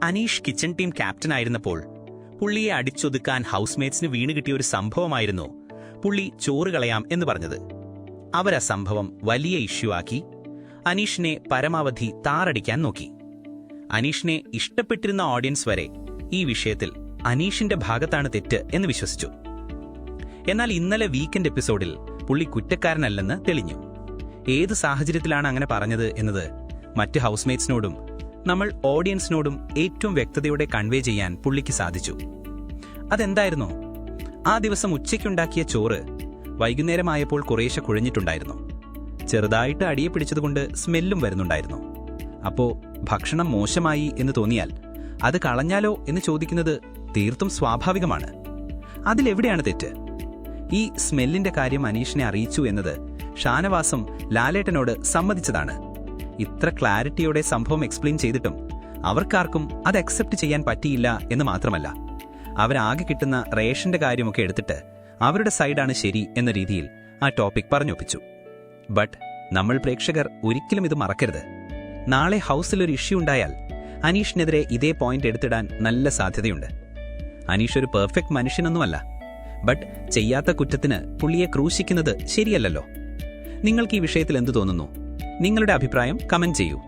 Aneesh kitchen team captain ആയിരുന്നപ്പോൾ പുള്ളിയെ അടിച്ചൊതുക്കാൻ ഹൗസ്മേറ്റ്സിന് വീണ് കിട്ടിയ ഒരു സംഭവമായിരുന്നു പുള്ളി ചോറ് കളയാം എന്ന് പറഞ്ഞത്. അവരാ സംഭവം വലിയ ഇഷ്യൂ ആക്കി അനീഷിനെ പരമാവധി താറടിക്കാൻ നോക്കി. അനീഷിനെ ഇഷ്ടപ്പെട്ടിരുന്ന ഓഡിയൻസ് വരെ ഈ വിഷയത്തിൽ അനീഷിന്റെ ഭാഗത്താണ് തെറ്റ് എന്ന് വിശ്വസിച്ചു. എന്നാൽ ഇന്നലെ വീക്കെൻഡ് എപ്പിസോഡിൽ പുള്ളി കുറ്റക്കാരനല്ലെന്ന് തെളിഞ്ഞു. ഏത് സാഹചര്യത്തിലാണ് അങ്ങനെ പറഞ്ഞത് എന്നത് മറ്റ് ഹൗസ്മേറ്റ്സിനോടും നമ്മൾ ഓഡിയൻസിനോടും ഏറ്റവും വ്യക്തതയോടെ കൺവേ ചെയ്യാൻ പുള്ളിക്ക് സാധിച്ചു. അതെന്തായിരുന്നോ? ആ ദിവസം ഉച്ചയ്ക്കുണ്ടാക്കിയ ചോറ് വൈകുന്നേരമായപ്പോൾ കുറേശ്ശെ കുഴഞ്ഞിട്ടുണ്ടായിരുന്നു. ചെറുതായിട്ട് അടിയെ പിടിച്ചതുകൊണ്ട് സ്മെല്ലും വരുന്നുണ്ടായിരുന്നു. അപ്പോ ഭക്ഷണം മോശമായി എന്ന് തോന്നിയാൽ അത് കളഞ്ഞാലോ എന്ന് ചോദിക്കുന്നത് തീർത്തും സ്വാഭാവികമാണ്. അതിലെവിടെയാണ് തെറ്റ്? ഈ സ്മെല്ലിന്റെ കാര്യം അനീഷിനെ അറിയിച്ചു എന്നത് ഷാനവാസും ലാലേട്ടനോട് സമ്മതിച്ചതാണ്. ഇത്ര ക്ലാരിറ്റിയോടെ സംഭവം എക്സ്പ്ലെയിൻ ചെയ്തിട്ടും അവർക്കാർക്കും അത് അക്സെപ്റ്റ് ചെയ്യാൻ പറ്റിയില്ല എന്ന് മാത്രമല്ല, അവരാകെ കിട്ടുന്ന റേഷന്റെ കാര്യമൊക്കെ എടുത്തിട്ട് അവരുടെ സൈഡാണ് ശരി എന്ന രീതിയിൽ ആ ടോപ്പിക് പറഞ്ഞൊപ്പിച്ചു. ബട്ട് നമ്മൾ പ്രേക്ഷകർ ഒരിക്കലും ഇത് മറക്കരുത്. നാളെ ഹൗസിലൊരു ഇഷ്യൂ ഉണ്ടായാൽ അനീഷിനെതിരെ ഇതേ പോയിന്റ് എടുത്തിടാൻ നല്ല സാധ്യതയുണ്ട്. അനീഷ് ഒരു പെർഫെക്റ്റ് മനുഷ്യനൊന്നുമല്ല. ബട്ട് ചെയ്യാത്ത കുറ്റത്തിന് പുള്ളിയെ ക്രൂശിക്കുന്നത് ശരിയല്ലല്ലോ. നിങ്ങൾക്ക് ഈ വിഷയത്തിൽ എന്തു തോന്നുന്നു? നിങ്ങളുടെ അഭിപ്രായം കമന്റ് ചെയ്യൂ.